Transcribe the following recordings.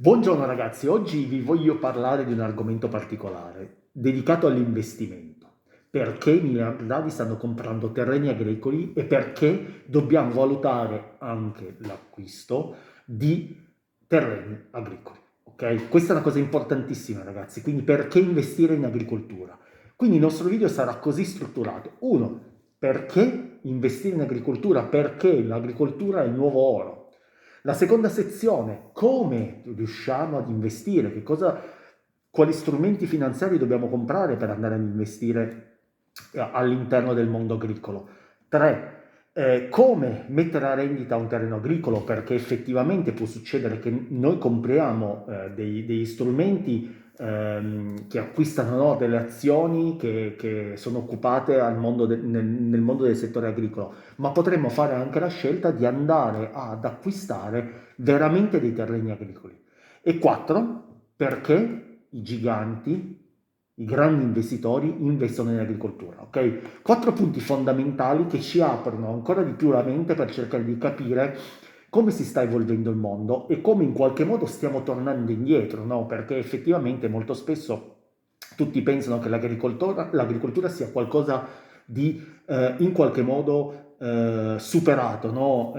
Buongiorno ragazzi, oggi vi voglio parlare di un argomento particolare, dedicato all'investimento. Perché i miliardari stanno comprando terreni agricoli e perché dobbiamo valutare anche l'acquisto di terreni agricoli. Ok? Questa è una cosa importantissima ragazzi, quindi perché investire in agricoltura? Quindi il nostro video sarà così strutturato. Uno, perché investire in agricoltura? Perché l'agricoltura è il nuovo oro. La seconda sezione, come riusciamo ad investire, quali strumenti finanziari dobbiamo comprare per andare ad investire all'interno del mondo agricolo. 3. Come mettere a rendita un terreno agricolo, perché effettivamente può succedere che noi compriamo degli strumenti che acquistano, no, delle azioni che sono occupate nel mondo del settore agricolo, ma potremmo fare anche la scelta di andare ad acquistare veramente dei terreni agricoli. E 4, perché i giganti, i grandi investitori investono in agricoltura, ok? 4 punti fondamentali che ci aprono ancora di più la mente per cercare di capire come si sta evolvendo il mondo e come in qualche modo stiamo tornando indietro, no? Perché effettivamente molto spesso tutti pensano che l'agricoltura sia qualcosa di in qualche modo superato, no?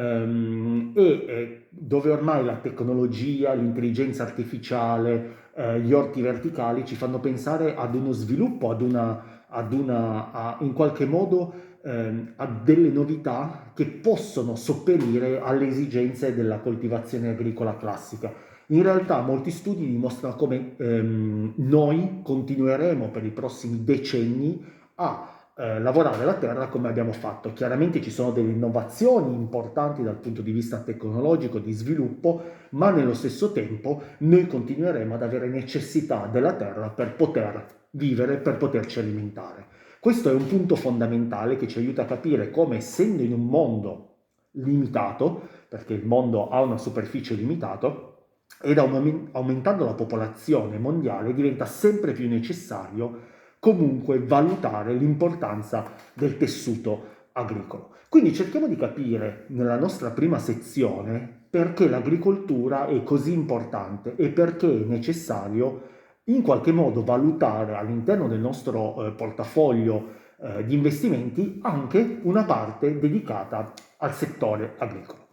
Dove ormai la tecnologia, l'intelligenza artificiale, gli orti verticali ci fanno pensare ad uno sviluppo, in qualche modo a delle novità che possono sopperire alle esigenze della coltivazione agricola classica. In realtà molti studi dimostrano come noi continueremo per i prossimi decenni a lavorare la terra come abbiamo fatto. Chiaramente ci sono delle innovazioni importanti dal punto di vista tecnologico, di sviluppo, ma nello stesso tempo noi continueremo ad avere necessità della terra per poter vivere, per poterci alimentare. Questo è un punto fondamentale che ci aiuta a capire come, essendo in un mondo limitato, perché il mondo ha una superficie limitata, ed aumentando la popolazione mondiale diventa sempre più necessario comunque valutare l'importanza del tessuto agricolo. Quindi cerchiamo di capire nella nostra prima sezione perché l'agricoltura è così importante e perché è necessario in qualche modo valutare all'interno del nostro portafoglio di investimenti anche una parte dedicata al settore agricolo.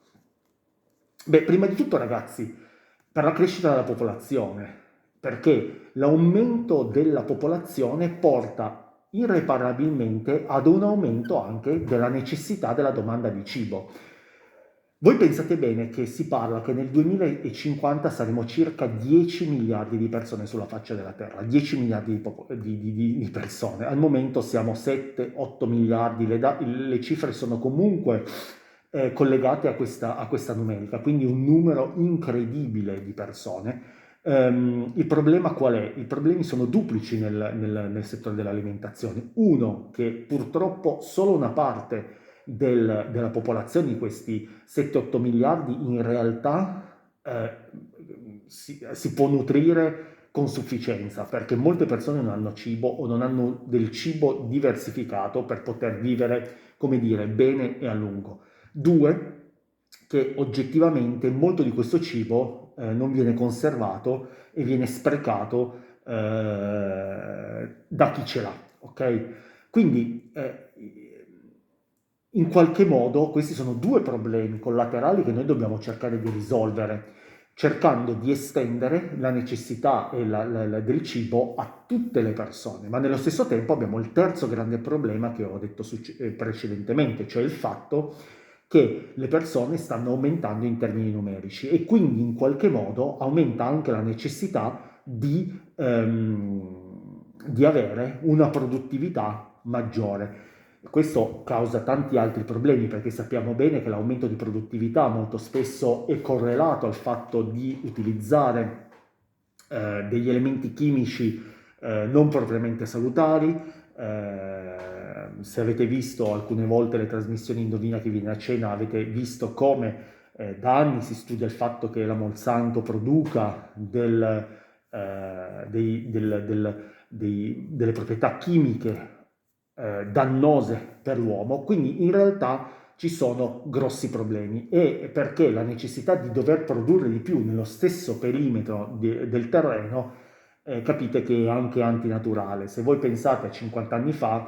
Beh, prima di tutto ragazzi, per la crescita della popolazione, perché l'aumento della popolazione porta irreparabilmente ad un aumento anche della necessità della domanda di cibo. Voi pensate bene che si parla che nel 2050 saremo circa 10 miliardi di persone sulla faccia della Terra, 10 miliardi di persone. Al momento siamo 7-8 miliardi, le cifre sono comunque collegate a questa numerica, quindi un numero incredibile di persone. Il problema qual è? I problemi sono duplici nel settore dell'alimentazione. Uno, che purtroppo solo una parte della popolazione, di questi 7-8 miliardi, in realtà si può nutrire con sufficienza, perché molte persone non hanno cibo o non hanno del cibo diversificato per poter vivere, come dire, bene e a lungo. Due, che oggettivamente molto di questo cibo non viene conservato e viene sprecato da chi ce l'ha, ok? Quindi in qualche modo questi sono due problemi collaterali che noi dobbiamo cercare di risolvere, cercando di estendere la necessità del cibo a tutte le persone, ma nello stesso tempo abbiamo il terzo grande problema che ho detto precedentemente, cioè il fatto che le persone stanno aumentando in termini numerici e quindi in qualche modo aumenta anche la necessità di avere una produttività maggiore. Questo causa tanti altri problemi perché sappiamo bene che l'aumento di produttività molto spesso è correlato al fatto di utilizzare degli elementi chimici non propriamente salutari. Se avete visto alcune volte le trasmissioni Indovina chi viene a cena, avete visto come da anni si studia il fatto che la Monsanto produca delle proprietà chimiche dannose per l'uomo, quindi in realtà ci sono grossi problemi, e perché la necessità di dover produrre di più nello stesso perimetro del terreno, capite che è anche antinaturale. Se voi pensate a 50 anni fa,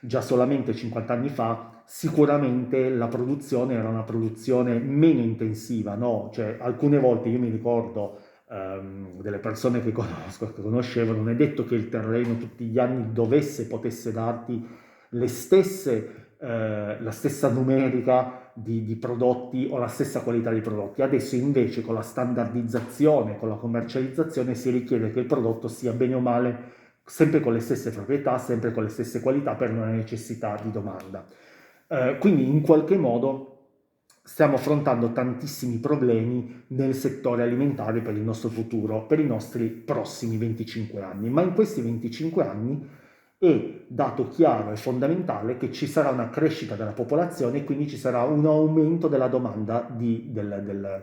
già solamente 50 anni fa, sicuramente la produzione era una produzione meno intensiva, no? Cioè, alcune volte io mi ricordo delle persone che conosco, che conoscevo, non è detto che il terreno tutti gli anni potesse darti la stessa numerica di prodotti o la stessa qualità di prodotti. Adesso invece con la standardizzazione, con la commercializzazione si richiede che il prodotto sia bene o male sempre con le stesse proprietà, sempre con le stesse qualità per una necessità di domanda. Quindi in qualche modo stiamo affrontando tantissimi problemi nel settore alimentare per il nostro futuro, per i nostri prossimi 25 anni, ma in questi 25 anni è dato chiaro e fondamentale che ci sarà una crescita della popolazione e quindi ci sarà un aumento della domanda del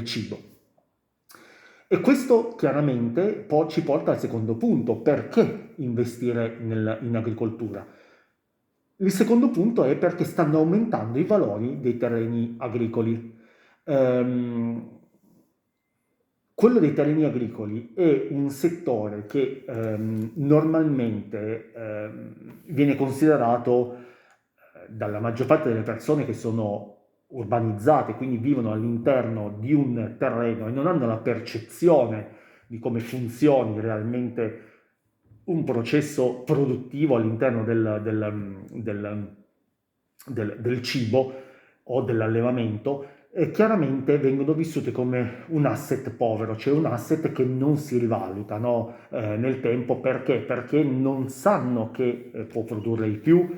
cibo. E questo chiaramente poi ci porta al secondo punto: perché investire in agricoltura? Il secondo punto è perché stanno aumentando i valori dei terreni agricoli. Ehm, Quello dei terreni agricoli è un settore che normalmente viene considerato dalla maggior parte delle persone che sono urbanizzate, quindi vivono all'interno di un terreno e non hanno la percezione di come funzioni realmente un processo produttivo all'interno del cibo o dell'allevamento, chiaramente vengono vissute come un asset povero, cioè un asset che non si rivaluta, no? Nel tempo. Perché? Perché non sanno che può produrre di più,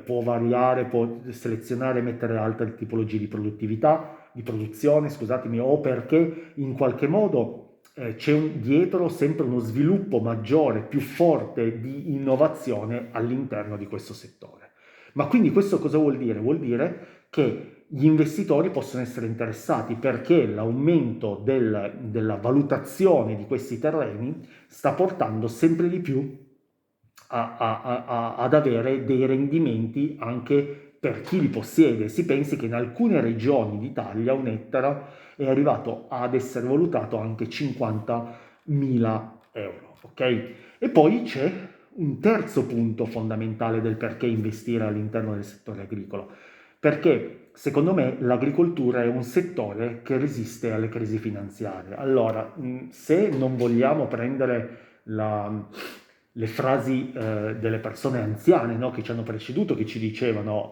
può variare, può selezionare e mettere altre tipologie di produttività, di produzione, scusatemi, o perché in qualche modo c'è dietro sempre uno sviluppo maggiore, più forte di innovazione all'interno di questo settore. Ma quindi questo cosa vuol dire? Vuol dire che gli investitori possono essere interessati perché l'aumento della valutazione di questi terreni sta portando sempre di più ad avere dei rendimenti anche per chi li possiede. Si pensi che in alcune regioni d'Italia un ettaro è arrivato ad essere valutato anche 50.000 euro, ok? E poi c'è un terzo punto fondamentale del perché investire all'interno del settore agricolo, perché secondo me l'agricoltura è un settore che resiste alle crisi finanziarie. Allora, se non vogliamo prendere le frasi delle persone anziane, no, che ci hanno preceduto, che ci dicevano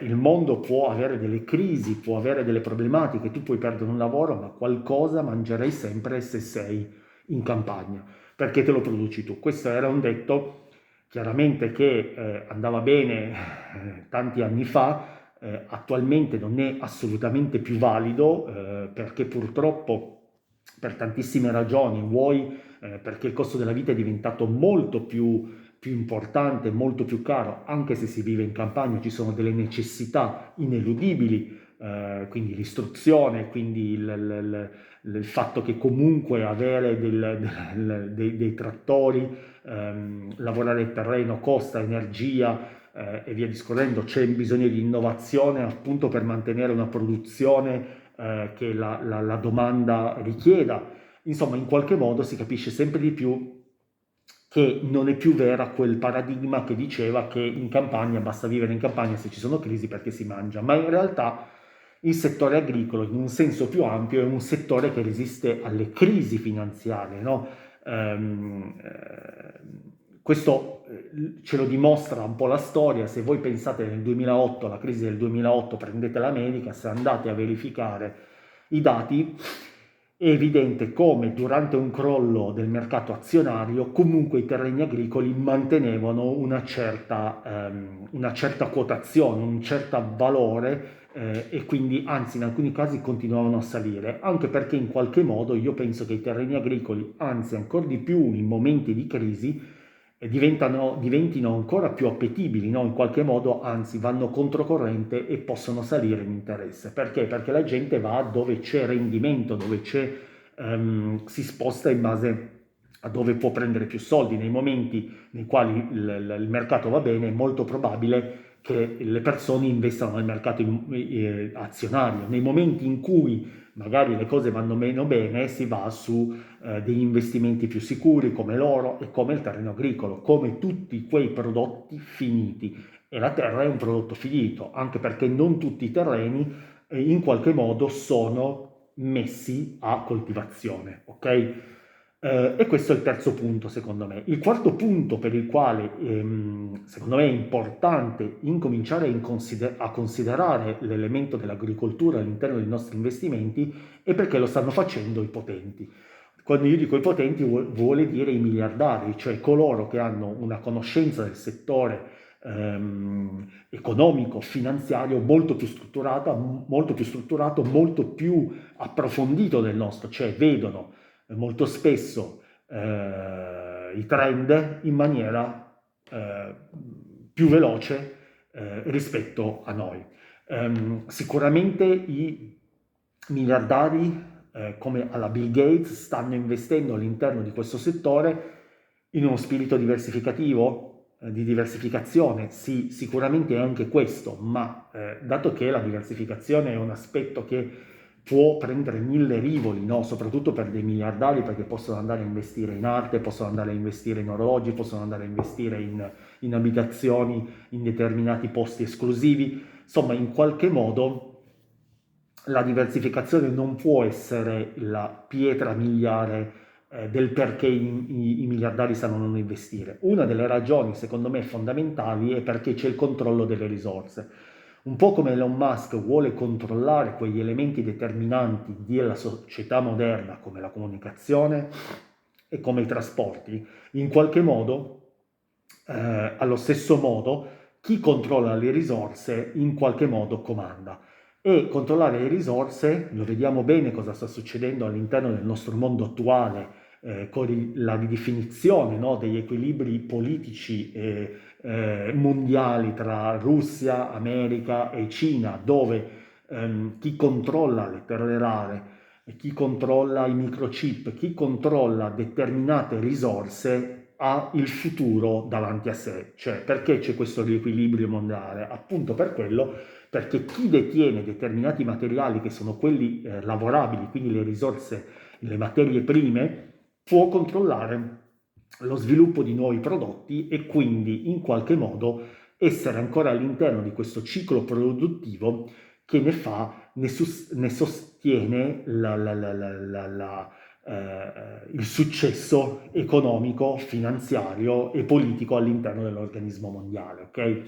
il mondo può avere delle crisi, può avere delle problematiche, tu puoi perdere un lavoro, ma qualcosa mangerai sempre se sei in campagna, perché te lo produci tu. Questo era un detto chiaramente che andava bene tanti anni fa. Attualmente non è assolutamente più valido, perché purtroppo per tantissime ragioni, vuoi perché il costo della vita è diventato molto più importante, molto più caro, anche se si vive in campagna, ci sono delle necessità ineludibili, quindi l'istruzione, quindi il fatto che comunque avere dei trattori, lavorare il terreno costa energia, e via discorrendo. C'è bisogno di innovazione appunto per mantenere una produzione che la domanda richieda. Insomma, in qualche modo si capisce sempre di più che non è più vera quel paradigma che diceva che in campagna basta vivere in campagna se ci sono crisi perché si mangia, ma in realtà il settore agricolo in un senso più ampio è un settore che resiste alle crisi finanziarie, no? Questo ce lo dimostra un po' la storia. Se voi pensate nel 2008, alla crisi del 2008, prendete l'America, se andate a verificare i dati, è evidente come durante un crollo del mercato azionario comunque i terreni agricoli mantenevano una certa quotazione, un certo valore, e quindi anzi in alcuni casi continuavano a salire, anche perché in qualche modo io penso che i terreni agricoli, anzi ancora di più in momenti di crisi, diventino ancora più appetibili, no? In qualche modo, anzi, vanno controcorrente e possono salire in interesse. Perché? Perché la gente va dove c'è rendimento, dove si sposta in base a dove può prendere più soldi. Nei momenti nei quali il mercato va bene, è molto probabile che le persone investano nel mercato azionario. Nei momenti in cui magari le cose vanno meno bene, si va su degli investimenti più sicuri come l'oro e come il terreno agricolo, come tutti quei prodotti finiti. E la terra è un prodotto finito, anche perché non tutti i terreni in qualche modo sono messi a coltivazione, ok? E questo è il terzo punto, secondo me. Il quarto punto per il quale, secondo me, è importante incominciare a considerare l'elemento dell'agricoltura all'interno dei nostri investimenti è perché lo stanno facendo i potenti. Quando io dico i potenti vuole dire i miliardari, cioè coloro che hanno una conoscenza del settore economico, finanziario molto più strutturato, molto più approfondito del nostro, cioè vedono molto spesso i trend in maniera più veloce rispetto a noi. Sicuramente i miliardari come alla Bill Gates stanno investendo all'interno di questo settore in uno spirito diversificativo, di diversificazione. Sì, sicuramente è anche questo, ma dato che la diversificazione è un aspetto che può prendere mille rivoli, no? Soprattutto per dei miliardari, perché possono andare a investire in arte, possono andare a investire in orologi, possono andare a investire in abitazioni, in determinati posti esclusivi. Insomma, in qualche modo la diversificazione non può essere la pietra miliare del perché i miliardari sanno non investire. Una delle ragioni, secondo me, fondamentali è perché c'è il controllo delle risorse. Un po' come Elon Musk vuole controllare quegli elementi determinanti della società moderna, come la comunicazione e come i trasporti, in qualche modo, allo stesso modo, chi controlla le risorse in qualche modo comanda. E controllare le risorse, lo vediamo bene cosa sta succedendo all'interno del nostro mondo attuale, con la ridefinizione, no, degli equilibri politici mondiali tra Russia, America e Cina, dove chi controlla le terre rare, chi controlla i microchip, chi controlla determinate risorse ha il futuro davanti a sé. Cioè, perché c'è questo riequilibrio mondiale? Appunto per quello, perché chi detiene determinati materiali che sono quelli lavorabili, quindi le risorse, le materie prime, può controllare lo sviluppo di nuovi prodotti e quindi in qualche modo essere ancora all'interno di questo ciclo produttivo che ne sostiene il successo economico, finanziario e politico all'interno dell'organismo mondiale, ok?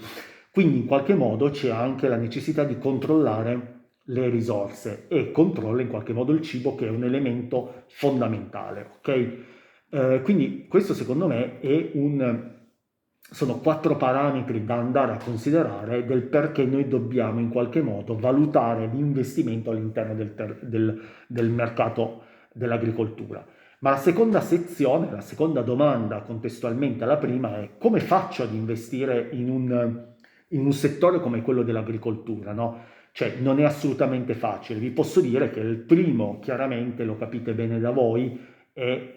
Quindi in qualche modo c'è anche la necessità di controllare le risorse e controlla in qualche modo il cibo, che è un elemento fondamentale, ok? Quindi questo secondo me sono 4 parametri da andare a considerare del perché noi dobbiamo in qualche modo valutare l'investimento all'interno del mercato dell'agricoltura. Ma la seconda sezione, la seconda domanda contestualmente alla prima è: come faccio ad investire in un settore come quello dell'agricoltura, no? Cioè non è assolutamente facile. Vi posso dire che il primo, chiaramente lo capite bene da voi, e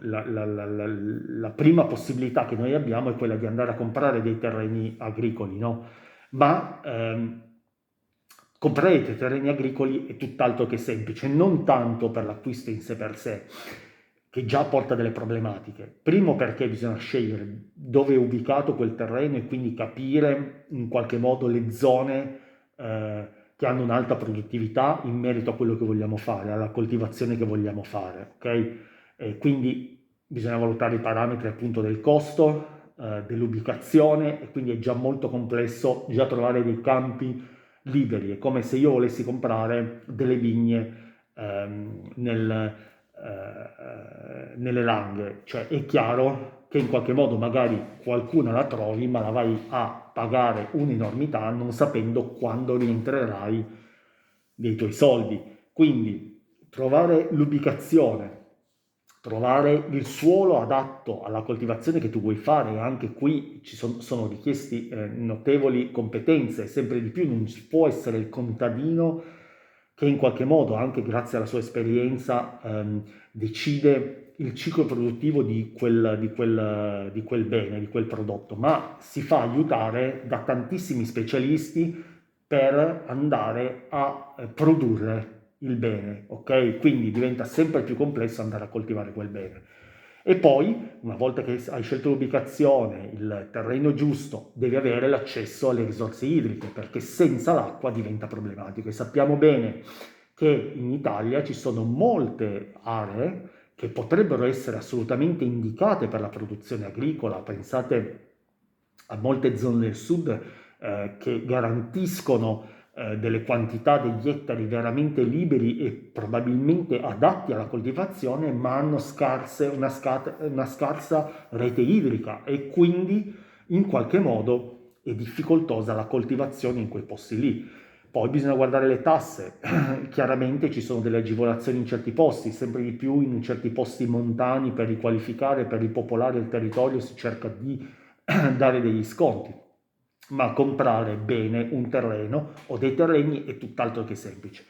la prima possibilità che noi abbiamo è quella di andare a comprare dei terreni agricoli, no? Ma comprare dei terreni agricoli è tutt'altro che semplice, non tanto per l'acquisto in sé per sé, che già porta delle problematiche. Primo perché bisogna scegliere dove è ubicato quel terreno e quindi capire in qualche modo le zone che hanno un'alta produttività in merito a quello che vogliamo fare, alla coltivazione che vogliamo fare, ok? E quindi bisogna valutare i parametri appunto del costo, dell'ubicazione, e quindi è già molto complesso già trovare dei campi liberi. È come se io volessi comprare delle vigne nelle Langhe, cioè è chiaro che in qualche modo magari qualcuna la trovi, ma la vai a pagare un'enormità non sapendo quando rientrerai dei tuoi soldi. Quindi trovare l'ubicazione, trovare il suolo adatto alla coltivazione che tu vuoi fare, e anche qui sono richiesti notevoli competenze. Sempre di più non ci può essere il contadino che in qualche modo, anche grazie alla sua esperienza, decide il ciclo produttivo di quel bene, di quel prodotto, ma si fa aiutare da tantissimi specialisti per andare a produrre il bene, ok? Quindi diventa sempre più complesso andare a coltivare quel bene. E poi, una volta che hai scelto l'ubicazione, il terreno giusto, devi avere l'accesso alle risorse idriche, perché senza l'acqua diventa problematico. E sappiamo bene che in Italia ci sono molte aree che potrebbero essere assolutamente indicate per la produzione agricola. Pensate a molte zone del sud che garantiscono delle quantità degli ettari veramente liberi e probabilmente adatti alla coltivazione, ma hanno una scarsa rete idrica e quindi in qualche modo è difficoltosa la coltivazione in quei posti lì. Poi bisogna guardare le tasse, chiaramente ci sono delle agevolazioni in certi posti, sempre di più in certi posti montani per riqualificare, per ripopolare il territorio si cerca di dare degli sconti, ma comprare bene un terreno o dei terreni è tutt'altro che semplice.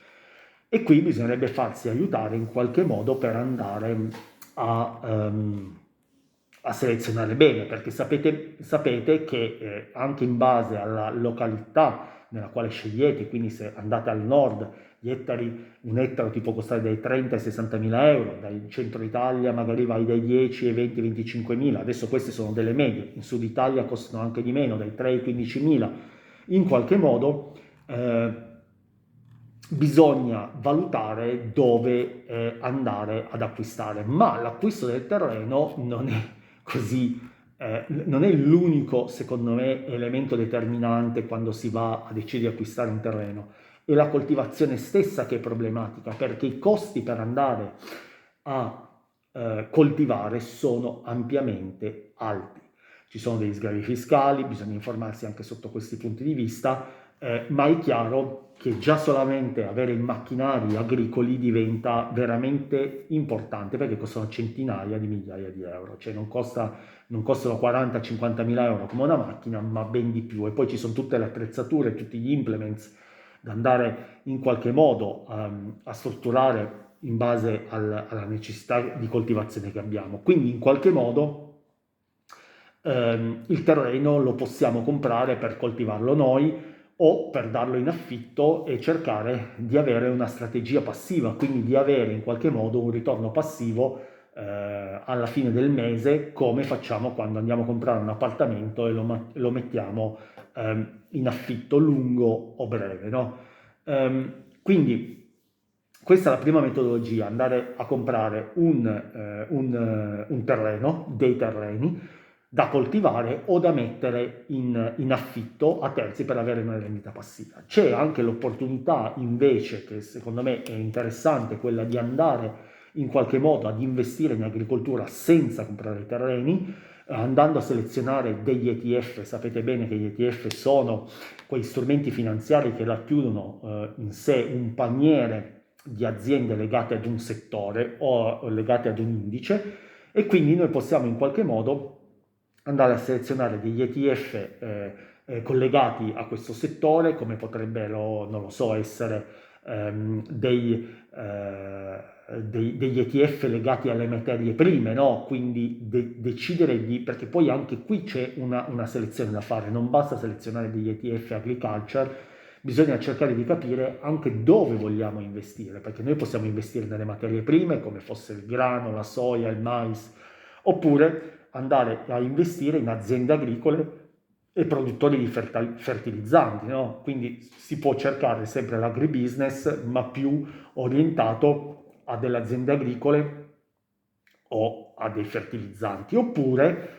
E qui bisognerebbe farsi aiutare in qualche modo per andare a selezionare bene, perché sapete che anche in base alla località nella quale scegliete, quindi se andate al nord, un ettaro ti può costare dai 30 ai 60 mila euro, dal centro Italia magari vai dai 10 ai 20, 25 mila, adesso queste sono delle medie, in sud Italia costano anche di meno, dai 3 ai 15 mila, in qualche modo bisogna valutare dove andare ad acquistare, ma l'acquisto del terreno non è così, non è l'unico, secondo me, elemento determinante quando si va a decidere di acquistare un terreno, è la coltivazione stessa che è problematica, perché i costi per andare a coltivare sono ampiamente alti. Ci sono degli sgravi fiscali, bisogna informarsi anche sotto questi punti di vista, ma è chiaro che già solamente avere i macchinari agricoli diventa veramente importante perché costano centinaia di migliaia di euro, cioè non costano 40-50 mila euro come una macchina, ma ben di più. E poi ci sono tutte le attrezzature, tutti gli implements da andare in qualche modo a strutturare in base alla necessità di coltivazione che abbiamo. Quindi in qualche modo il terreno lo possiamo comprare per coltivarlo noi o per darlo in affitto e cercare di avere una strategia passiva, quindi di avere in qualche modo un ritorno passivo alla fine del mese, come facciamo quando andiamo a comprare un appartamento e lo mettiamo in affitto lungo o breve, no? Quindi questa è la prima metodologia, andare a comprare un terreno, dei terreni, da coltivare o da mettere in affitto a terzi per avere una rendita passiva. C'è anche l'opportunità invece, che secondo me è interessante, quella di andare in qualche modo ad investire in agricoltura senza comprare i terreni, andando a selezionare degli ETF. Sapete bene che gli ETF sono quei strumenti finanziari che racchiudono in sé un paniere di aziende legate ad un settore o legate ad un indice, e quindi noi possiamo in qualche modo andare a selezionare degli ETF collegati a questo settore, come potrebbero, non lo so, essere degli ETF legati alle materie prime, no? Quindi decidere perché poi anche qui c'è una selezione da fare, non basta selezionare degli ETF agriculture, bisogna cercare di capire anche dove vogliamo investire, perché noi possiamo investire nelle materie prime, come fosse il grano, la soia, il mais, oppure andare a investire in aziende agricole e produttori di fertilizzanti, no? Quindi si può cercare sempre l'agribusiness, ma più orientato a delle aziende agricole o a dei fertilizzanti, oppure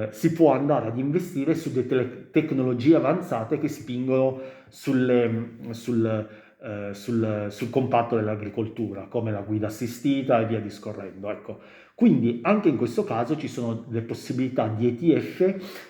si può andare ad investire su delle tecnologie avanzate che spingono sul comparto dell'agricoltura, come la guida assistita e via discorrendo. Ecco. Quindi anche in questo caso ci sono le possibilità di ETF,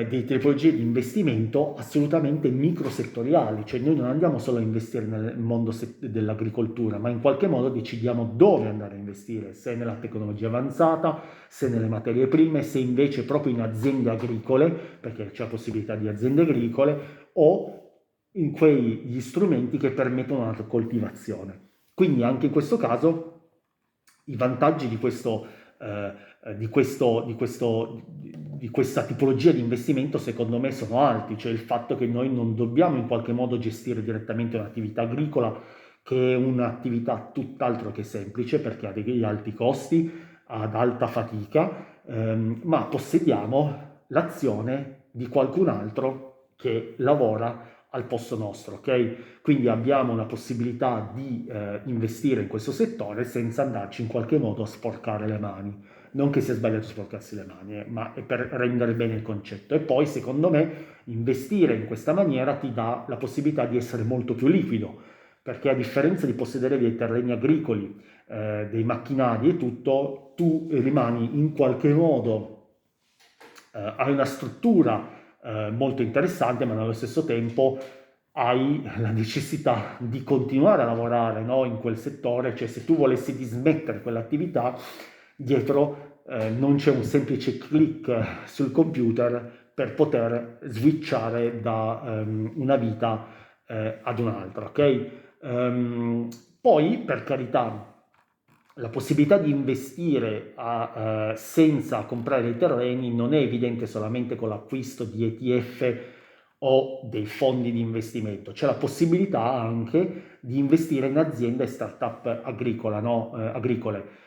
di tipologie di investimento assolutamente microsettoriali, cioè noi non andiamo solo a investire nel mondo dell'agricoltura, ma in qualche modo decidiamo dove andare a investire, se nella tecnologia avanzata, se nelle materie prime, se invece proprio in aziende agricole, perché c'è la possibilità di aziende agricole, o in quegli strumenti che permettono la coltivazione. Quindi anche in questo caso i vantaggi di questa tipologia di investimento secondo me sono alti, cioè il fatto che noi non dobbiamo in qualche modo gestire direttamente un'attività agricola, che è un'attività tutt'altro che semplice perché ha degli alti costi, ad alta fatica, ma possediamo l'azione di qualcun altro che lavora al posto nostro, ok? Quindi abbiamo la possibilità di investire in questo settore senza andarci in qualche modo a sporcare le mani. Non che sia sbagliato sporcarsi le mani, ma è per rendere bene il concetto. E poi, secondo me, investire in questa maniera ti dà la possibilità di essere molto più liquido, perché a differenza di possedere dei terreni agricoli, dei macchinari e tutto, tu rimani in qualche modo, hai una struttura molto interessante, ma nello stesso tempo hai la necessità di continuare a lavorare, no, in quel settore, cioè se tu volessi dismettere quell'attività, dietro non c'è un semplice click sul computer per poter switchare da una vita ad un'altra, ok? Poi, per carità, la possibilità di investire senza comprare i terreni non è evidente solamente con l'acquisto di ETF o dei fondi di investimento, c'è la possibilità anche di investire in aziende e start-up agricole.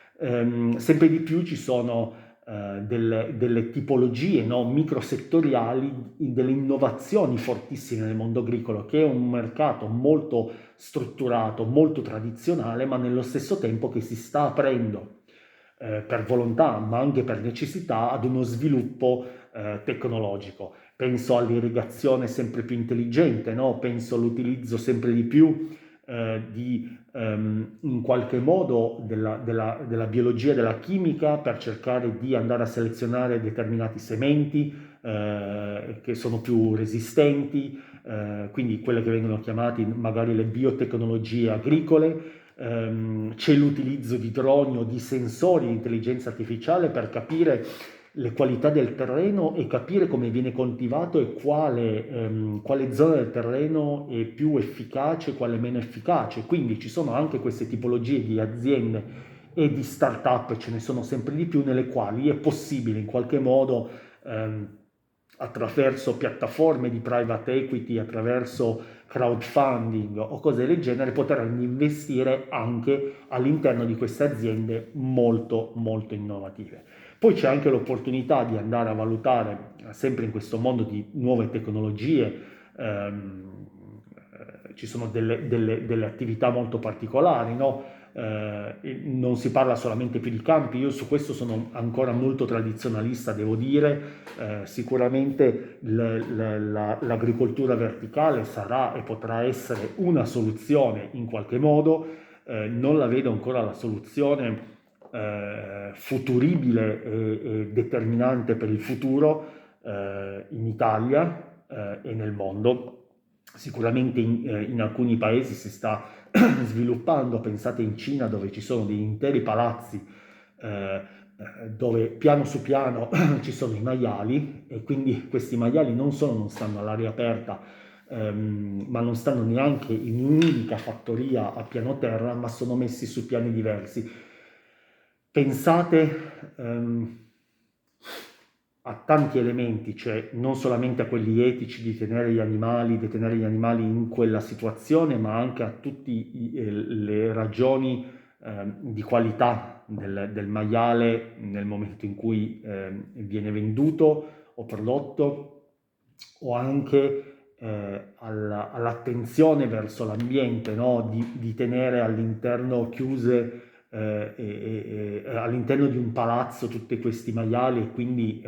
Sempre di più ci sono delle tipologie, no, microsettoriali, delle innovazioni fortissime nel mondo agricolo, che è un mercato molto strutturato, molto tradizionale, ma nello stesso tempo che si sta aprendo per volontà, ma anche per necessità, ad uno sviluppo tecnologico. Penso all'irrigazione sempre più intelligente, no? Penso all'utilizzo sempre di più in qualche modo della biologia, della chimica, per cercare di andare a selezionare determinati sementi che sono più resistenti, quindi quelle che vengono chiamate magari le biotecnologie agricole. C'è l'utilizzo di droni o di sensori di intelligenza artificiale per capire le qualità del terreno e capire come viene coltivato e quale zona del terreno è più efficace, quale meno efficace. Quindi ci sono anche queste tipologie di aziende e di start-up, ce ne sono sempre di più, nelle quali è possibile in qualche modo, attraverso piattaforme di private equity, attraverso crowdfunding o cose del genere, poter investire anche all'interno di queste aziende molto molto innovative. Poi c'è anche l'opportunità di andare a valutare, sempre in questo mondo di nuove tecnologie, ci sono delle attività molto particolari, no? Non si parla solamente più di campi, io su questo sono ancora molto tradizionalista, devo dire. Sicuramente l'agricoltura verticale sarà e potrà essere una soluzione in qualche modo, non la vedo ancora la soluzione futuribile e determinante per il futuro in Italia e nel mondo. Sicuramente in alcuni paesi si sta sviluppando, pensate in Cina dove ci sono degli interi palazzi dove piano su piano ci sono i maiali, e quindi questi maiali non solo non stanno all'aria aperta, ma non stanno neanche in un'unica fattoria a piano terra, ma sono messi su piani diversi. Pensate a tanti elementi, cioè non solamente a quelli etici di tenere di tenere gli animali in quella situazione, ma anche a tutte le ragioni di qualità del maiale nel momento in cui viene venduto o prodotto, o anche all'attenzione verso l'ambiente, no? Di tenere all'interno chiuse all'interno di un palazzo tutti questi maiali, e quindi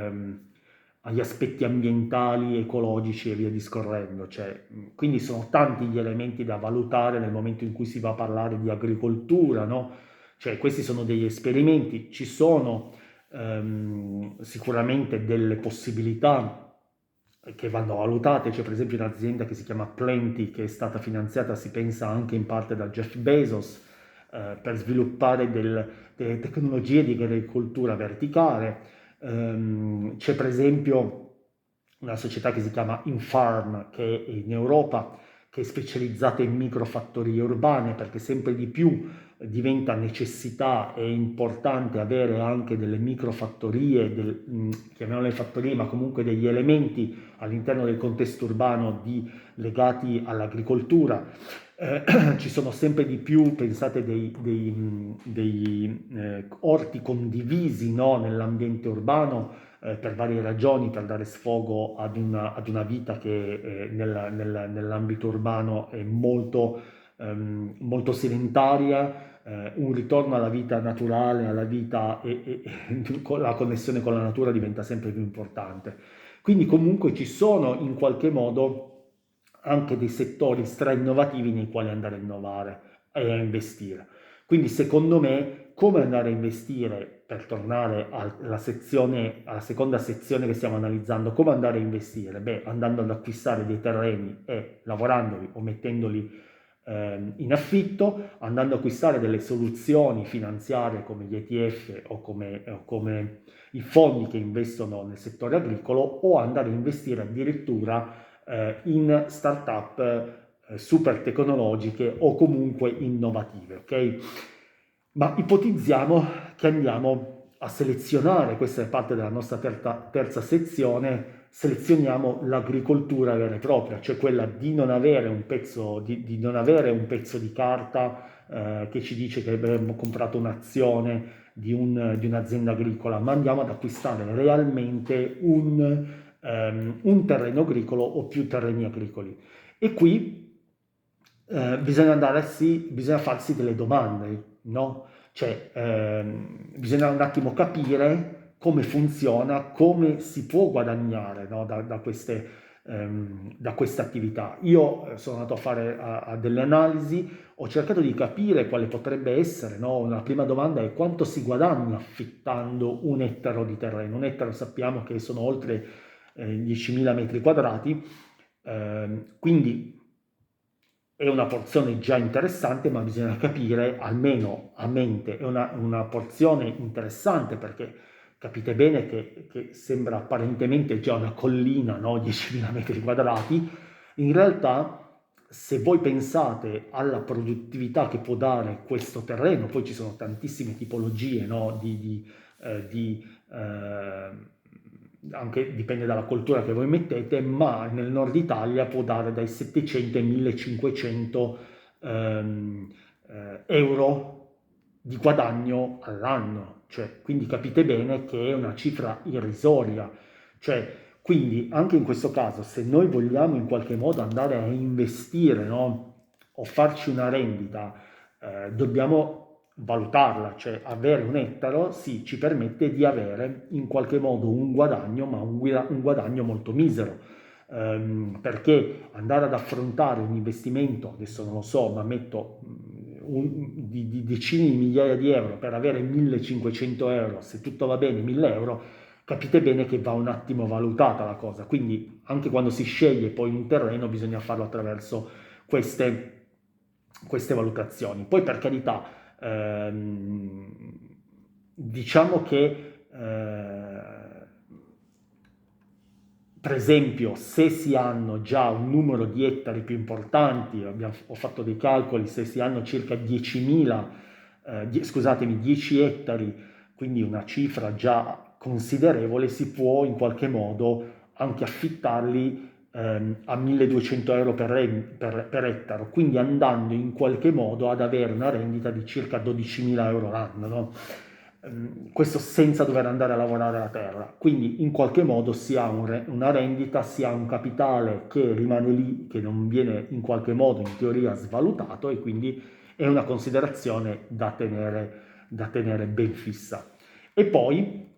agli aspetti ambientali, ecologici e via discorrendo. Cioè, quindi sono tanti gli elementi da valutare nel momento in cui si va a parlare di agricoltura, no? Cioè, questi sono degli esperimenti, ci sono sicuramente delle possibilità che vanno valutate. C'è per esempio un'azienda che si chiama Plenty, che è stata finanziata, si pensa, anche in parte da Jeff Bezos, per sviluppare delle tecnologie di agricoltura verticale. C'è per esempio una società che si chiama Infarm, che è in Europa, che è specializzata in microfattorie urbane, perché sempre di più diventa necessità e importante avere anche delle microfattorie, chiamiamole fattorie, ma comunque degli elementi all'interno del contesto urbano legati all'agricoltura. Ci sono sempre di più, pensate, dei orti condivisi, no, nell'ambiente urbano, per varie ragioni, per dare sfogo ad una vita che nell'ambito urbano è molto sedentaria, un ritorno alla vita naturale, alla vita la connessione con la natura diventa sempre più importante. Quindi comunque ci sono in qualche modo anche dei settori stra-innovativi nei quali andare a innovare e a investire. Quindi secondo me, come andare a investire, per tornare alla seconda sezione che stiamo analizzando, come andare a investire? Beh, andando ad acquistare dei terreni e lavorandoli o mettendoli in affitto, andando ad acquistare delle soluzioni finanziarie come gli ETF o come i fondi che investono nel settore agricolo, o andare a investire addirittura in start-up super tecnologiche o comunque innovative, ok? Ma ipotizziamo che andiamo a selezionare, questa è parte della nostra terza sezione, selezioniamo l'agricoltura vera e propria, cioè quella di non avere un pezzo di carta che ci dice che abbiamo comprato un'azione di un'azienda agricola, ma andiamo ad acquistare realmente un terreno agricolo o più terreni agricoli. E qui bisogna farsi delle domande, no? Cioè, bisogna un attimo capire come funziona, come si può guadagnare, no, da queste attività. Io sono andato a fare delle analisi, ho cercato di capire quale potrebbe essere, no? La prima domanda è: quanto si guadagna affittando un ettaro di terreno? Un ettaro sappiamo che sono oltre 10.000 metri quadrati, quindi è una porzione già interessante, ma bisogna capire, almeno a mente, è una porzione interessante, perché capite bene che sembra apparentemente già una collina, no? 10.000 metri quadrati. In realtà, se voi pensate alla produttività che può dare questo terreno, poi ci sono tantissime tipologie, no? Anche dipende dalla coltura che voi mettete, ma nel nord Italia può dare dai 700 ai 1500 euro di guadagno all'anno, cioè, quindi capite bene che è una cifra irrisoria. Cioè, quindi anche in questo caso, se noi vogliamo in qualche modo andare a investire, no, o farci una rendita, dobbiamo valutarla, cioè avere un ettaro sì, ci permette di avere in qualche modo un guadagno, ma un guadagno molto misero, perché andare ad affrontare un investimento, adesso non lo so, ma metto di decine di migliaia di euro per avere 1.500 euro, se tutto va bene 1.000 euro, capite bene che va un attimo valutata la cosa. Quindi anche quando si sceglie poi un terreno bisogna farlo attraverso queste valutazioni. Poi, per carità, diciamo che per esempio, se si hanno già un numero di ettari più importanti, ho fatto dei calcoli, se si hanno circa 10 ettari, quindi una cifra già considerevole, si può in qualche modo anche affittarli a 1.200 euro per ettaro, quindi andando in qualche modo ad avere una rendita di circa 12.000 euro l'anno, no? Questo senza dover andare a lavorare la terra. Quindi in qualche modo si ha una rendita, si ha un capitale che rimane lì, che non viene in qualche modo in teoria svalutato, e quindi è una considerazione da tenere ben fissa. E poi,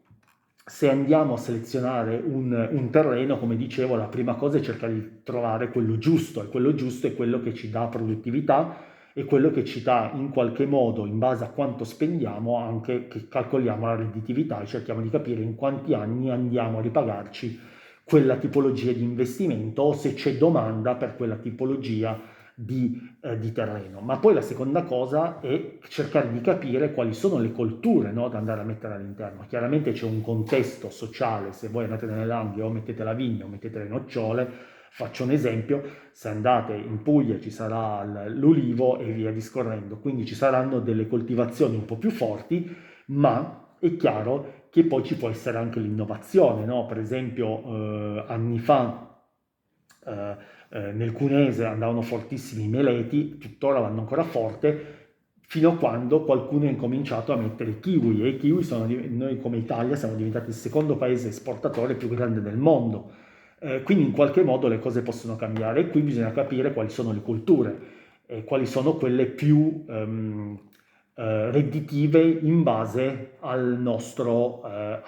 se andiamo a selezionare un terreno, come dicevo, la prima cosa è cercare di trovare quello giusto, e quello giusto è quello che ci dà produttività, e quello che ci dà in qualche modo, in base a quanto spendiamo, anche che calcoliamo la redditività e cerchiamo di capire in quanti anni andiamo a ripagarci quella tipologia di investimento, o se c'è domanda per quella tipologia di terreno. Ma poi la seconda cosa è cercare di capire quali sono le colture, no, da andare a mettere all'interno. Chiaramente c'è un contesto sociale: se voi andate nelle Langhe o mettete la vigna o mettete le nocciole, Faccio un esempio: se andate in Puglia ci sarà l'ulivo e via discorrendo, quindi ci saranno delle coltivazioni un po' più forti, ma è chiaro che poi ci può essere anche l'innovazione, no? Per esempio, anni fa eh, nel Cuneese andavano fortissimi i meleti, tuttora vanno ancora forte, fino a quando qualcuno ha incominciato a mettere i kiwi, e i kiwi noi come Italia siamo diventati il secondo paese esportatore più grande del mondo. Quindi in qualche modo le cose possono cambiare, e qui bisogna capire quali sono le culture e quali sono quelle più redditive in base al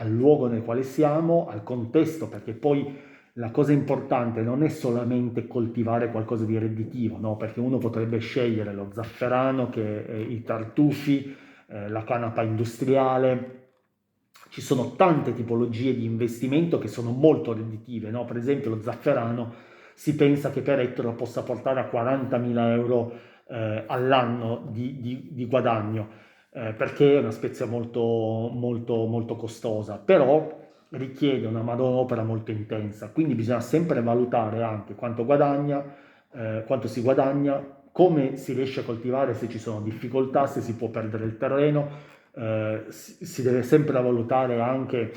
luogo nel quale siamo, al contesto, perché poi la cosa importante non è solamente coltivare qualcosa di redditivo, no? Perché uno potrebbe scegliere lo zafferano, i tartufi, la canapa industriale. Ci sono tante tipologie di investimento che sono molto redditive, no? Per esempio lo zafferano, si pensa che per ettaro possa portare a 40.000 euro all'anno di guadagno, perché è una spezia molto, molto, molto costosa, però richiede una manodopera molto intensa, quindi bisogna sempre valutare anche quanto guadagna, quanto si guadagna, come si riesce a coltivare, se ci sono difficoltà, se si può perdere il terreno. Si deve sempre valutare anche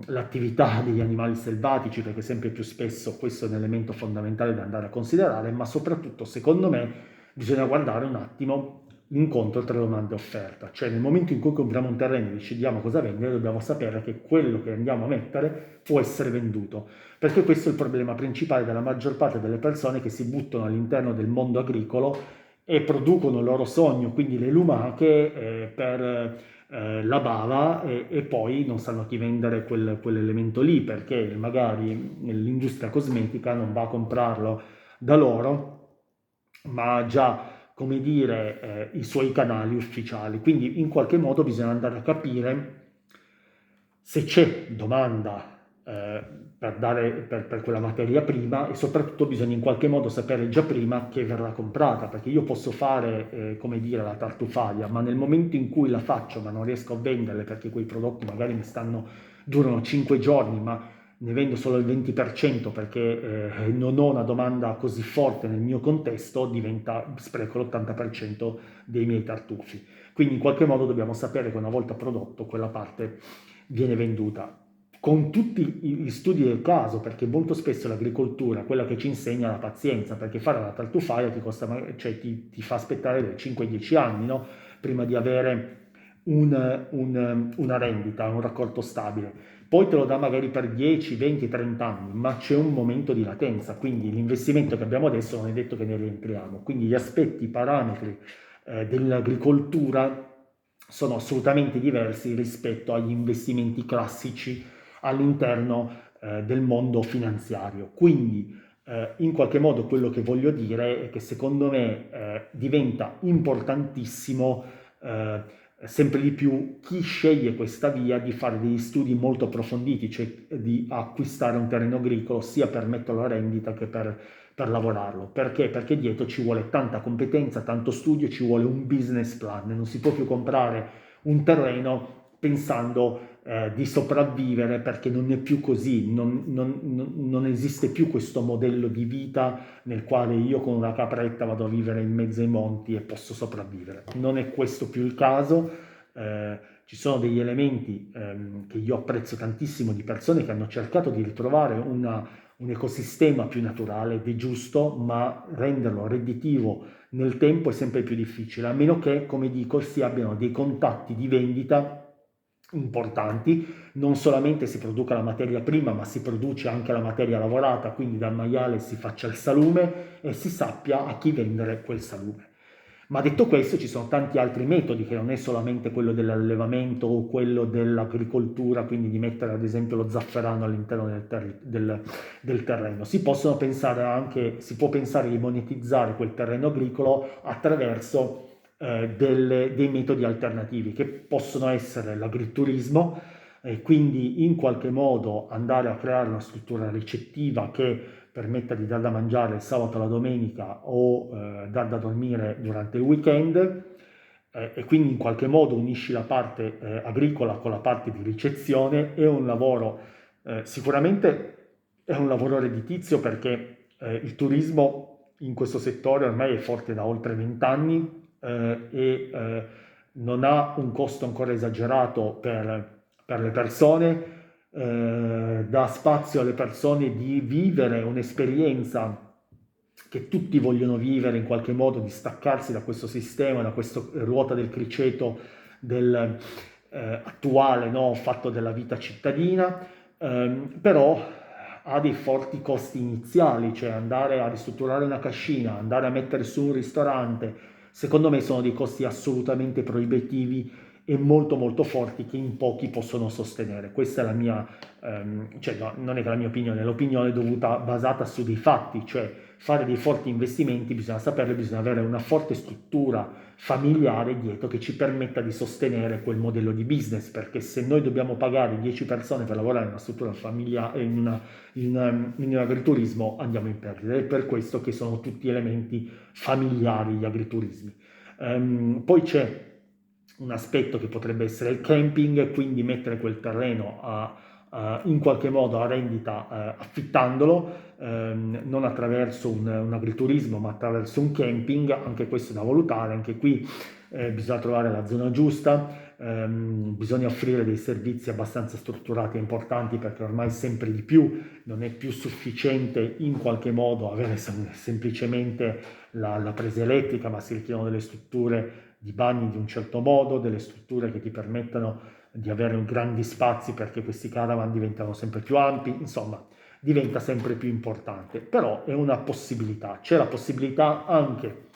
l'attività degli animali selvatici, perché sempre più spesso questo è un elemento fondamentale da andare a considerare, ma soprattutto secondo me bisogna guardare un attimo l'incontro tra domanda e offerta, cioè nel momento in cui compriamo un terreno e decidiamo cosa vendere, dobbiamo sapere che quello che andiamo a mettere può essere venduto, perché questo è il problema principale della maggior parte delle persone che si buttano all'interno del mondo agricolo e producono il loro sogno, quindi le lumache per la bava, e poi non sanno a chi vendere quell'elemento lì, perché magari l'industria cosmetica non va a comprarlo da loro, ma ha già, come dire, i suoi canali ufficiali. Quindi in qualche modo bisogna andare a capire se c'è domanda per quella materia prima, e soprattutto bisogna in qualche modo sapere già prima che verrà comprata, perché io posso fare, come dire, la tartufaglia, ma nel momento in cui la faccio ma non riesco a venderle perché quei prodotti magari durano 5 giorni, ma ne vendo solo il 20% perché non ho una domanda così forte nel mio contesto, spreco l'80% dei miei tartufi. Quindi in qualche modo dobbiamo sapere che una volta prodotto quella parte viene venduta, con tutti gli studi del caso, perché molto spesso l'agricoltura, quella che ci insegna la pazienza, perché fare la tartufaia ti fa aspettare 5-10 anni, no? Prima di avere una rendita, un raccolto stabile. Poi te lo dà magari per 10, 20, 30 anni, ma c'è un momento di latenza, quindi l'investimento che abbiamo adesso non è detto che ne rientriamo. Quindi gli aspetti, i parametri dell'agricoltura sono assolutamente diversi rispetto agli investimenti classici all'interno del mondo finanziario. Quindi in qualche modo quello che voglio dire è che secondo me diventa importantissimo sempre di più chi sceglie questa via di fare degli studi molto approfonditi, cioè di acquistare un terreno agricolo sia per metterlo a rendita che per lavorarlo. Perché? Perché dietro ci vuole tanta competenza, tanto studio, ci vuole un business plan. Non si può più comprare un terreno pensando di sopravvivere, perché non è più così, non esiste più questo modello di vita nel quale io con una capretta vado a vivere in mezzo ai monti e posso sopravvivere. Non è questo più il caso. Ci sono degli elementi che io apprezzo tantissimo di persone che hanno cercato di ritrovare un ecosistema più naturale ed è giusto, ma renderlo redditivo nel tempo è sempre più difficile, a meno che, come dico, si abbiano dei contatti di vendita importanti, non solamente si produca la materia prima, ma si produce anche la materia lavorata, quindi dal maiale si faccia il salume e si sappia a chi vendere quel salume. Ma detto questo, ci sono tanti altri metodi, che non è solamente quello dell'allevamento o quello dell'agricoltura, quindi di mettere ad esempio lo zafferano all'interno del terreno. Si può pensare di monetizzare quel terreno agricolo attraverso dei metodi alternativi, che possono essere l'agriturismo, quindi in qualche modo andare a creare una struttura ricettiva che permetta di dar da mangiare il sabato e la domenica, o dar da dormire durante il weekend, e quindi in qualche modo unisci la parte agricola con la parte di ricezione. È un lavoro sicuramente è un lavoro redditizio perché il turismo in questo settore ormai è forte da oltre 20 anni non ha un costo ancora esagerato per le persone, dà spazio alle persone di vivere un'esperienza che tutti vogliono vivere in qualche modo, di staccarsi da questo sistema, da questa ruota del criceto del, attuale, no? Fatto della vita cittadina, però ha dei forti costi iniziali, cioè andare a ristrutturare una cascina, andare a mettere su un ristorante, secondo me sono dei costi assolutamente proibitivi e molto molto forti che in pochi possono sostenere. Questa è la mia, cioè no, non è che la mia opinione, è l'opinione dovuta, basata su dei fatti, cioè fare dei forti investimenti bisogna saperlo, bisogna avere una forte struttura familiare dietro che ci permetta di sostenere quel modello di business, perché se noi dobbiamo pagare 10 persone per lavorare in una struttura familiare, in un agriturismo, andiamo in perdita. È per questo che sono tutti elementi familiari gli agriturismi. Poi c'è un aspetto che potrebbe essere il camping, quindi mettere quel terreno in qualche modo a rendita affittandolo, non attraverso un agriturismo ma attraverso un camping, anche questo è da valutare, anche qui bisogna trovare la zona giusta, bisogna offrire dei servizi abbastanza strutturati e importanti perché ormai sempre di più non è più sufficiente in qualche modo avere semplicemente la presa elettrica, ma si richiedono delle strutture di bagni di un certo modo, delle strutture che ti permettano di avere grandi spazi perché questi caravan diventano sempre più ampi, insomma diventa sempre più importante, però è una possibilità, c'è la possibilità anche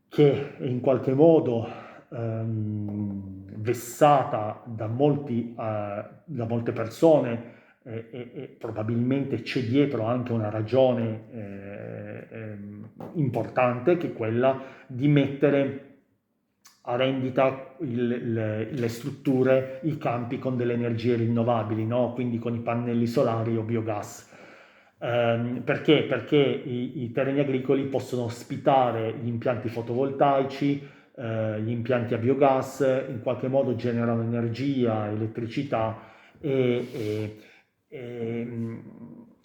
che in qualche modo vessata da molte persone e probabilmente c'è dietro anche una ragione importante che è quella di mettere a rendita le strutture, i campi con delle energie rinnovabili, no? Quindi con i pannelli solari o biogas. Perché? Perché i terreni agricoli possono ospitare gli impianti fotovoltaici, gli impianti a biogas, in qualche modo generano energia, elettricità e, e,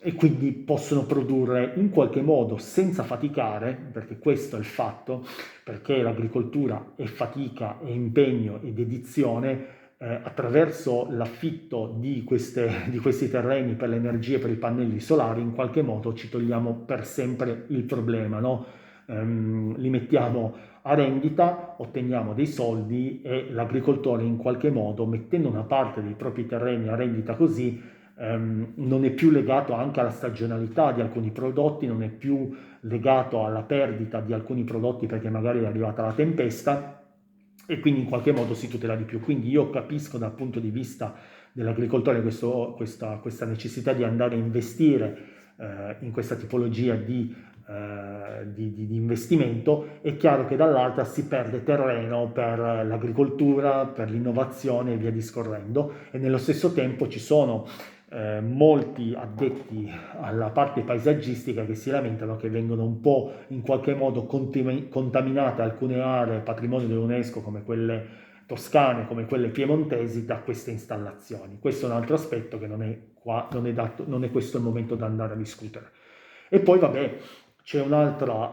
e quindi possono produrre in qualche modo senza faticare, perché questo è il fatto, perché l'agricoltura è fatica, è impegno e dedizione, attraverso l'affitto di questi terreni per le energie, per i pannelli solari, in qualche modo ci togliamo per sempre il problema, no? Li mettiamo a rendita, otteniamo dei soldi e l'agricoltore in qualche modo, mettendo una parte dei propri terreni a rendita così, non è più legato anche alla stagionalità di alcuni prodotti, non è più legato alla perdita di alcuni prodotti perché magari è arrivata la tempesta e quindi in qualche modo si tutela di più. Quindi io capisco dal punto di vista dell'agricoltore questa necessità di andare a investire in questa tipologia di investimento. È chiaro che dall'altra si perde terreno per l'agricoltura, per l'innovazione e via discorrendo, e nello stesso tempo ci sono molti addetti alla parte paesaggistica che si lamentano che vengono un po' in qualche modo contaminate alcune aree patrimonio dell'UNESCO come quelle toscane, come quelle piemontesi da queste installazioni. Questo è un altro aspetto che non è qua, non è questo il momento da andare a discutere. E poi vabbè, c'è un altro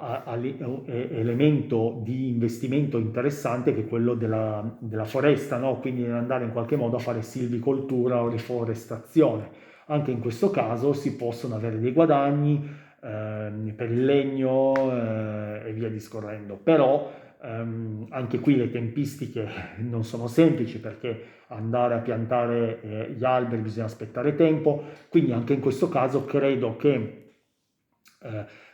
elemento di investimento interessante che è quello della foresta, no? Quindi andare in qualche modo a fare silvicoltura o riforestazione. Anche in questo caso si possono avere dei guadagni per il legno e via discorrendo, però anche qui le tempistiche non sono semplici perché andare a piantare gli alberi bisogna aspettare tempo, quindi anche in questo caso credo che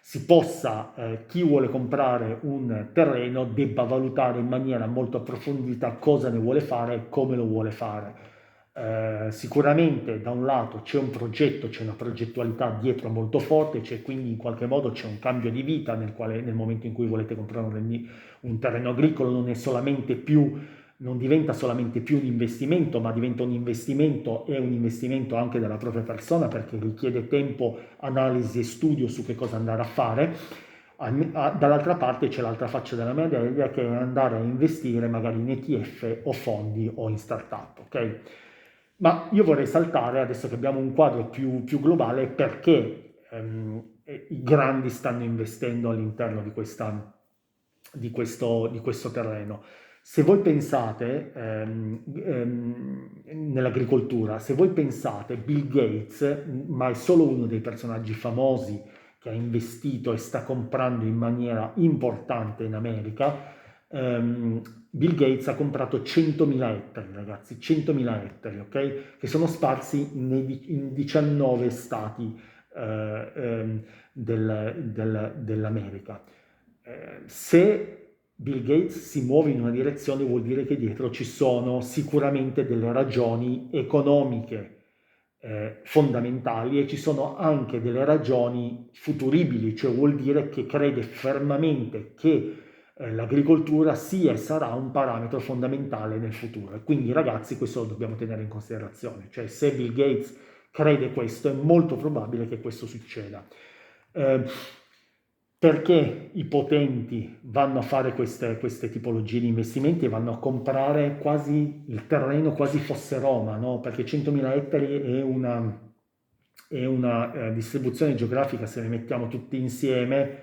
si possa, chi vuole comprare un terreno debba valutare in maniera molto approfondita cosa ne vuole fare e come lo vuole fare. Sicuramente da un lato c'è un progetto, c'è una progettualità dietro molto forte, c'è quindi in qualche modo c'è un cambio di vita nel momento in cui volete comprare un terreno agricolo, non diventa solamente più un investimento, ma diventa un investimento e un investimento anche della propria persona perché richiede tempo, analisi e studio su che cosa andare a fare. Dall'altra parte c'è l'altra faccia della medaglia che è andare a investire magari in ETF o fondi o in startup, ok? Ma io vorrei saltare, adesso che abbiamo un quadro più globale, perché i grandi stanno investendo all'interno di questo terreno. Se voi pensate nell'agricoltura, se voi pensate Bill Gates, ma è solo uno dei personaggi famosi che ha investito e sta comprando in maniera importante in America, Bill Gates ha comprato 100.000 ettari, ragazzi, 100.000 ettari, ok? Che sono sparsi in 19 stati dell'America. Se Bill Gates si muove in una direzione, vuol dire che dietro ci sono sicuramente delle ragioni economiche fondamentali, e ci sono anche delle ragioni futuribili, cioè vuol dire che crede fermamente che l'agricoltura sia e sarà un parametro fondamentale nel futuro. E quindi, ragazzi, questo lo dobbiamo tenere in considerazione. Cioè, se Bill Gates crede questo, è molto probabile che questo succeda. Eh, Perché i potenti vanno a fare queste tipologie di investimenti e vanno a comprare quasi il terreno, quasi fosse Roma, no? Perché 100.000 ettari è una distribuzione geografica, se le mettiamo tutti insieme,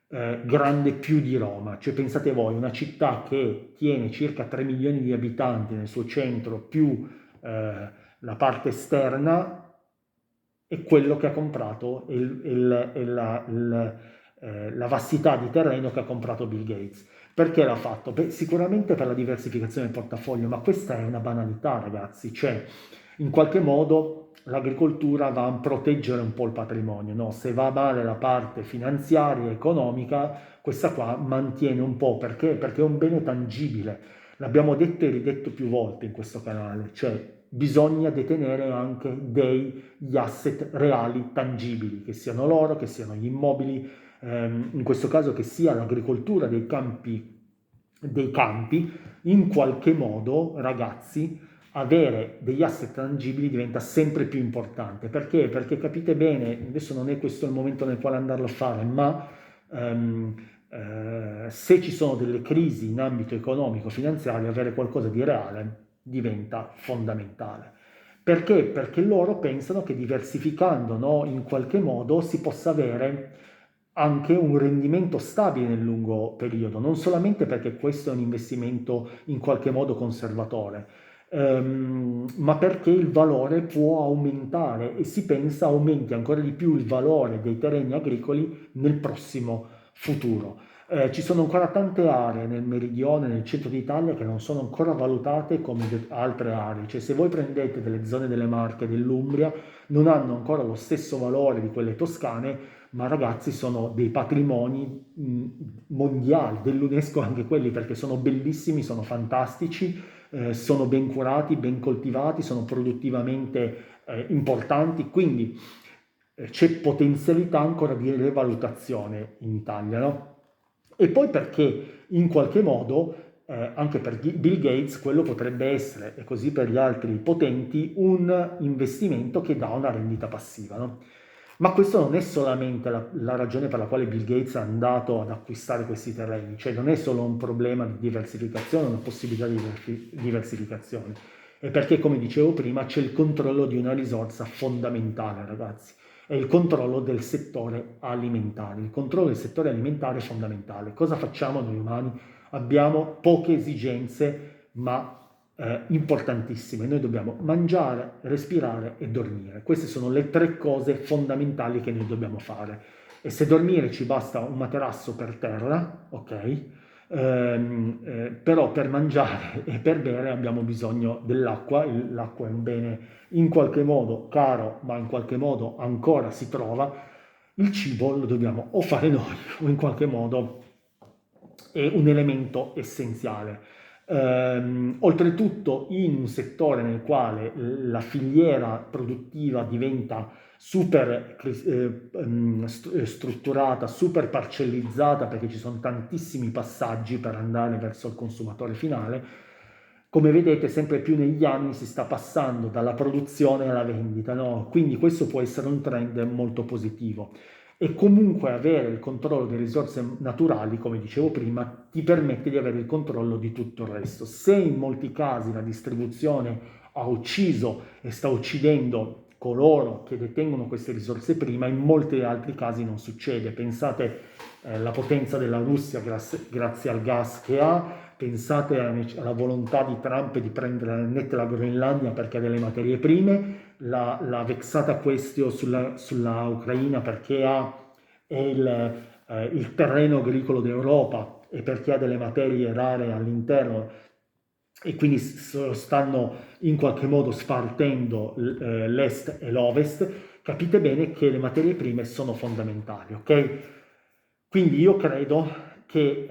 grande più di Roma. Cioè, pensate voi, una città che tiene circa 3 milioni di abitanti nel suo centro, più la parte esterna, è quello che ha comprato la vastità di terreno che ha comprato Bill Gates. Perché l'ha fatto? Beh, sicuramente per la diversificazione del portafoglio, ma questa è una banalità, ragazzi. Cioè, in qualche modo l'agricoltura va a proteggere un po' il patrimonio, no? Se va male la parte finanziaria, economica, questa qua mantiene un po', perché? Perché è un bene tangibile. L'abbiamo detto e ridetto più volte in questo canale, cioè bisogna detenere anche degli asset reali tangibili, che siano l'oro, che siano gli immobili, in questo caso che sia l'agricoltura dei campi, in qualche modo, ragazzi, avere degli asset tangibili diventa sempre più importante. Perché? Perché capite bene, adesso non è questo il momento nel quale andarlo a fare, ma se ci sono delle crisi in ambito economico-finanziario, avere qualcosa di reale diventa fondamentale. Perché? Perché loro pensano che diversificando, no, in qualche modo si possa avere anche un rendimento stabile nel lungo periodo, non solamente perché questo è un investimento in qualche modo conservatore, ma perché il valore può aumentare, e si pensa aumenti ancora di più il valore dei terreni agricoli nel prossimo futuro. Ci sono ancora tante aree nel meridione, nel centro d'Italia, che non sono ancora valutate come altre aree. Cioè, se voi prendete delle zone delle Marche, dell'Umbria, non hanno ancora lo stesso valore di quelle toscane, ma ragazzi, sono dei patrimoni mondiali, dell'UNESCO anche quelli, perché sono bellissimi, sono fantastici, sono ben curati, ben coltivati, sono produttivamente importanti, quindi c'è potenzialità ancora di rivalutazione in Italia, no? E poi perché in qualche modo, anche per Bill Gates, quello potrebbe essere, e così per gli altri potenti, un investimento che dà una rendita passiva, no? Ma questo non è solamente la ragione per la quale Bill Gates è andato ad acquistare questi terreni, cioè non è solo un problema di diversificazione, una possibilità di diversificazione, è perché, come dicevo prima, c'è il controllo di una risorsa fondamentale, ragazzi, è il controllo del settore alimentare. Il controllo del settore alimentare è fondamentale. Cosa facciamo noi umani? Abbiamo poche esigenze, ma importantissime. Noi dobbiamo mangiare, respirare e dormire. Queste sono le tre cose fondamentali che noi dobbiamo fare. E se dormire ci basta un materasso per terra, ok? Però per mangiare e per bere abbiamo bisogno dell'acqua. L'acqua è un bene in qualche modo caro, ma in qualche modo ancora si trova. Il cibo lo dobbiamo o fare noi o in qualche modo è un elemento essenziale. Oltretutto, in un settore nel quale la produttiva diventa super strutturata, super parcellizzata, perché ci sono tantissimi passaggi per andare verso il consumatore finale, come vedete sempre più negli anni si sta passando dalla produzione alla vendita, no? Quindi questo può essere un trend molto positivo. e comunque avere il controllo delle risorse naturali, come dicevo prima, ti permette di avere il controllo di tutto il resto. Se in molti casi la distribuzione ha ucciso e sta uccidendo coloro che detengono queste risorse prima, in molti altri casi non succede. Pensate alla potenza della Russia grazie al gas che ha, pensate alla volontà di Trump di prendere la Groenlandia perché ha delle materie prime, la vexata questione sulla Ucraina perché è il terreno agricolo d'Europa e perché ha delle materie rare all'interno e quindi stanno in qualche modo spartendo l'est e l'ovest. Capite bene che le materie prime sono fondamentali, ok? Quindi io credo che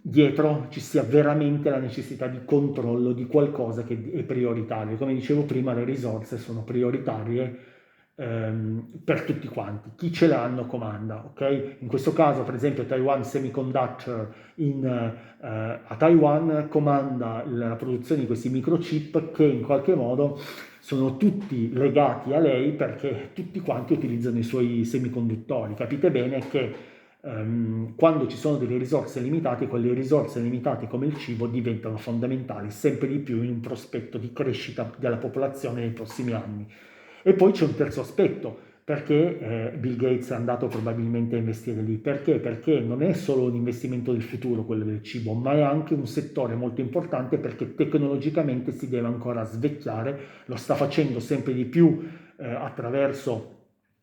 dietro ci sia veramente la necessità di controllo di qualcosa che è prioritario. Come dicevo prima, le risorse sono prioritarie per tutti quanti. Chi ce l'hanno comanda, ok? In questo caso, per esempio, Taiwan Semiconductor a Taiwan comanda la produzione di questi microchip che in qualche modo sono tutti legati a lei perché tutti quanti utilizzano i suoi semiconduttori. Capite bene che quando ci sono delle risorse limitate, quelle risorse limitate come il cibo diventano fondamentali sempre di più in un prospetto di crescita della popolazione nei prossimi anni. E poi c'è un terzo aspetto, perché Bill Gates è andato probabilmente a investire lì? Perché? Perché non è solo un investimento del futuro quello del cibo, ma è anche un settore molto importante perché tecnologicamente si deve ancora svecchiare, lo sta facendo sempre di più attraverso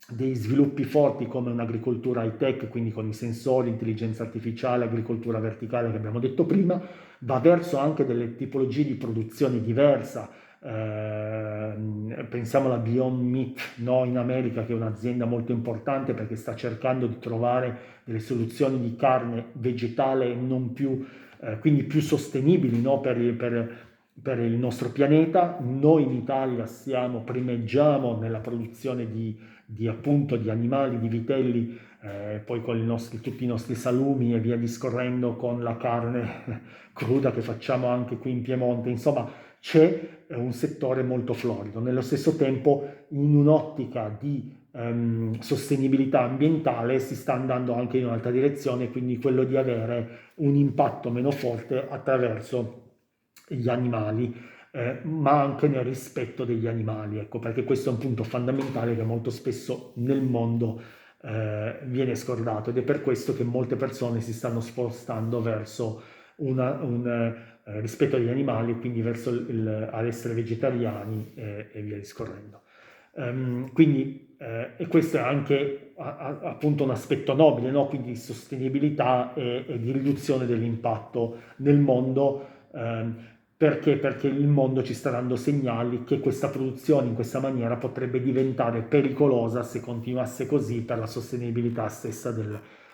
dei sviluppi forti come un'agricoltura high tech, quindi con i sensori, intelligenza artificiale, agricoltura verticale che abbiamo detto prima, va verso anche delle tipologie di produzione diversa. Pensiamo alla Beyond Meat, no, in America, che è un'azienda molto importante perché sta cercando di trovare delle soluzioni di carne vegetale e non più, quindi più sostenibili, no, per il nostro pianeta. Noi in Italia primeggiamo nella produzione appunto di animali, di vitelli, poi con tutti i nostri salumi e via discorrendo, con la carne cruda che facciamo anche qui in Piemonte. Insomma, c'è un settore molto florido. Nello stesso tempo, in un'ottica di sostenibilità ambientale, si sta andando anche in un'altra direzione, quindi quello di avere un impatto meno forte attraverso gli animali, ma anche nel rispetto degli animali, ecco, perché questo è un punto fondamentale che molto spesso nel mondo viene scordato, ed è per questo che molte persone si stanno spostando verso un rispetto agli animali, quindi verso all'essere vegetariani e via discorrendo. E questo è anche appunto un aspetto nobile, no? Quindi di sostenibilità e di riduzione dell'impatto nel mondo. Perché? Perché il mondo ci sta dando segnali che questa produzione in questa maniera potrebbe diventare pericolosa se continuasse così per la sostenibilità stessa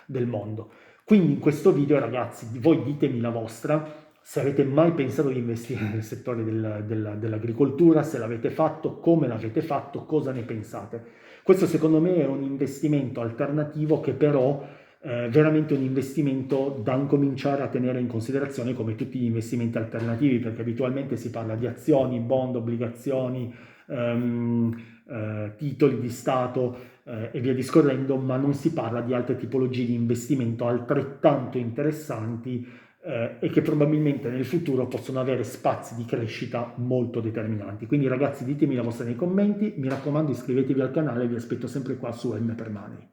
del mondo. Quindi in questo video, ragazzi, voi ditemi la vostra, se avete mai pensato di investire nel settore dell'agricoltura, se l'avete fatto, come l'avete fatto, cosa ne pensate. Questo secondo me è un investimento alternativo che però veramente un investimento da incominciare a tenere in considerazione come tutti gli investimenti alternativi, perché abitualmente si parla di azioni, bond, obbligazioni, titoli di Stato e via discorrendo, ma non si parla di altre tipologie di investimento altrettanto interessanti e che probabilmente nel futuro possono avere spazi di crescita molto determinanti. Quindi ragazzi, ditemi la vostra nei commenti, mi raccomando iscrivetevi al canale, vi aspetto sempre qua su M per Money.